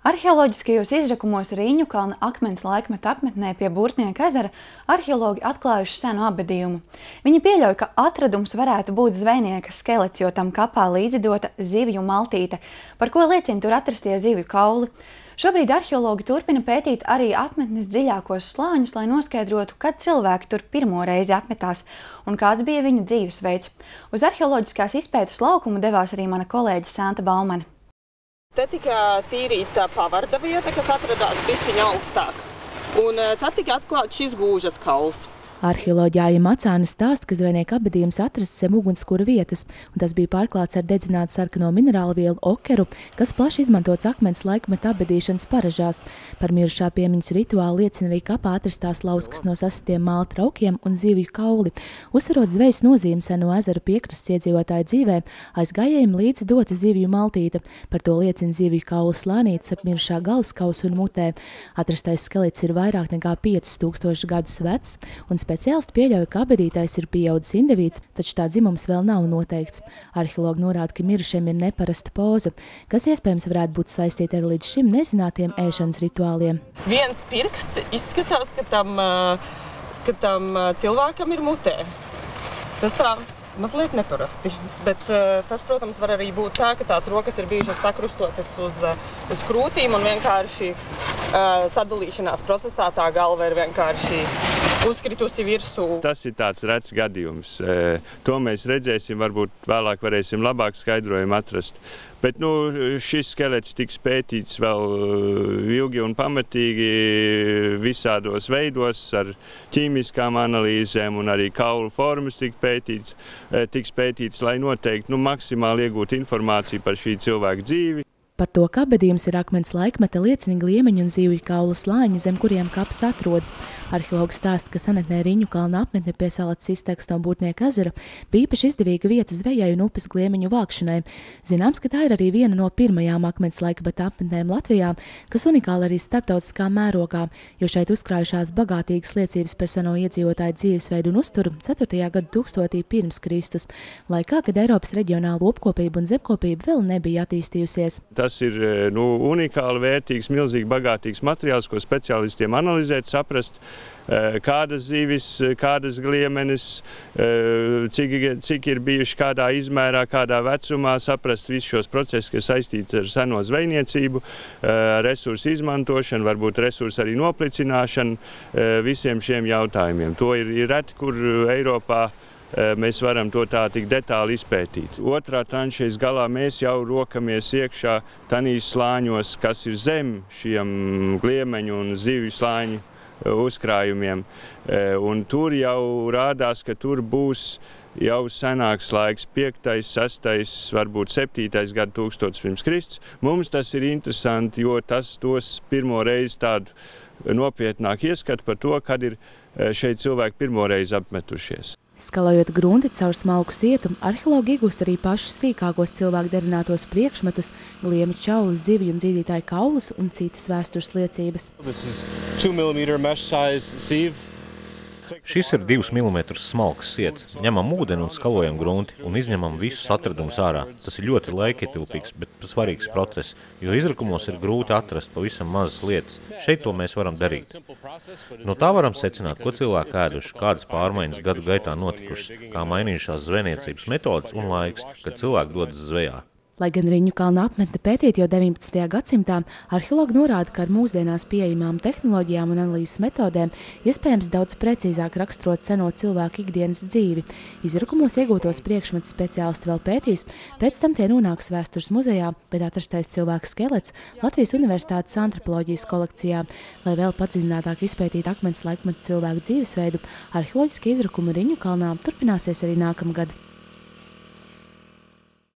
Arheoloģiskajos izrakumos Riņu kalna akmens laikmeta apmetnē pie Burtnieka ezera arheologi atklājuši senu apbedījumu. Viņi pieļauj, ka atradums varētu būt zvejnieka skelets, jo tam kapā līdzidota zivju maltīte, par ko liecina tur atrastie zivju kauli. Šobrīd arheologi turpina pētīt arī apmetnes dziļākos slāņus, lai noskaidrotu, kad cilvēki tur pirmo reizi apmetās un kāds bija viņa dzīvesveids. Uz arheoloģiskās izpētes laukumu devās arī mana kolēģe Santa Baumane. Te tika tīrīta pavarda vieta, kas atradās bišķiņa augstāk. Un tad tika atklāts šis gūžas kauls. Arheoloģija Aija Macāne stāsta, ka zvejnieka apbedījums atrasts zem ugunskura vietas, un tas bija pārklāts ar dedzinātu sarkano minerālu vielu okeru, kas plaši izmantots akmens laikmeta apbedīšanas paražās. Par mirušā piemiņas rituālu liecina arī kapā atrastās lauskas no sasitiem māla traukiem un zivju kauli. Uzsverot zvejas nozīmi seno ezeru piekrastes iedzīvotāju dzīvē, aiz gājējiem līdzi dota zivju maltīte. Par to liecina zivju kaula slānītes ap mirušā galvaskausa un mutē. Atrastais skelets ir vairāk nekā 5000 gadus vecs, un speciālisti pieļauj, ka apbedītais ir pieaudzis indivīds, taču tā dzimums vēl nav noteikts. Arheologi norāda, ka mirušiem ir neparasta poza, kas iespējams varētu būt saistīta ar līdz šim nezinātiem ēšanas rituāliem. Viens pirksts izskatās, ka tam cilvēkam ir mutē. Tas tā mazliet neparasti, bet tas, protams, var arī būt tā, ka tās rokas ir bijušas sakrustotas uz krūtīm un vienkārši sadalīšanās procesā tā galva ir vienkārši uzkritusi virsū. Tas ir tāds rets gadījums. To mēs redzēsim, varbūt vēlāk varēsim labāk skaidrojumu atrast. Bet šis skelets tiks pētīts vēl ilgi un pamatīgi visādos veidos ar ķīmiskām analīzēm, un arī kaulu formas tiks pētīts, lai noteikti maksimāli iegūtu informāciju par šī cilvēka dzīvi. Par to, ka apbedījums ir akmens laikmeta, liecina gliemeņu un zivju kaula slāņi, zem kuriem kaps atrodas. Arheologi stāsta, ka senatnē Riņu kalna apmetne pie salas iztekas no Burtnieka ezera bija īpaši izdevīga vieta zvejai un upes gliemeņu vākšanai. Zināms, ka tā ir arī viena no pirmajām akmens laikmeta apmetnēm Latvijā, kas unikāla arī starptautiskā mērogā, jo šeit uzkrājušās bagātīgas liecības par seno iedzīvotāju dzīvesveidu un uzturu 4. gadsimtā pirms Kristus, laikā, kad Eiropas reģionāla lopkopība un zemkopība vēl nebija attīstījusies. Tas ir unikāli vērtīgs, milzīgi bagātīgs materiāls, ko speciālistiem analizēt, saprast, kādas zivis, kādas gliemenes, cik ir bijuši kādā izmērā, kādā vecumā, saprast visus šos procesus, kas saistīti ar seno zvejniecību, resursu izmantošanu, varbūt resursu arī noplicināšanu, visiem šiem jautājumiem. To ir reti, kur Eiropā mēs varam to tā tik detāli izpētīt. Otrā tranšejas galā mēs jau rokamies iekšā tanīs slāņos, kas ir zem šiem gliemeņu un zivju slāņu uzkrājumiem. Un tur jau rādās, ka tur būs jau senāks laiks, 5., 6., varbūt 7. gadsimts pirms Kristus. Mums tas ir interesanti, jo tas dos pirmo reizi tādu nopietnāku ieskatu par to, kad ir šeit cilvēki pirmo reizi apmetušies. Skalojot grunti caur smalku sietu, arheologi iegūst arī pašus sīkākos cilvēku derinātos priekšmetus, gliemeņu čaulas, zivju un zīdītāju kaulus un citas vēstures liecības. Šis ir 2 mm smalks siets. Ņemam ūdeni un skalojam grunti un izņemam visus atradumus ārā. Tas ir ļoti laikietilpīgs, bet svarīgs process, jo izrakumos ir grūti atrast pavisam mazas lietas. Šeit to mēs varam darīt. No tā varam secināt, ko cilvēki ēduši, kādas pārmaiņas gadu gaitā notikušas, kā mainījušās zvejniecības metodas un laiks, kad cilvēki dodas zvejā. Lai gan Riņu kalna apmetne pētīt jau 19. gadsimtā, arheologi norāda, ka ar mūsdienās pieejamām tehnoloģijām un analīzes metodēm iespējams daudz precīzāk raksturot seno cilvēku ikdienas dzīvi. Izrakumos iegūtos priekšmetus speciālisti vēl pētīs, pēc tam tie nonāks vēstures muzejā, bet atrastais cilvēku skelets Latvijas Universitātes antropoloģijas kolekcijā. Lai vēl padziļinātāk izpētītu akmens laikmeta cilvēku dzīvesveidu, arheoloģiskie izrakumi Riņu kalnā turpināsies arī nākamgad.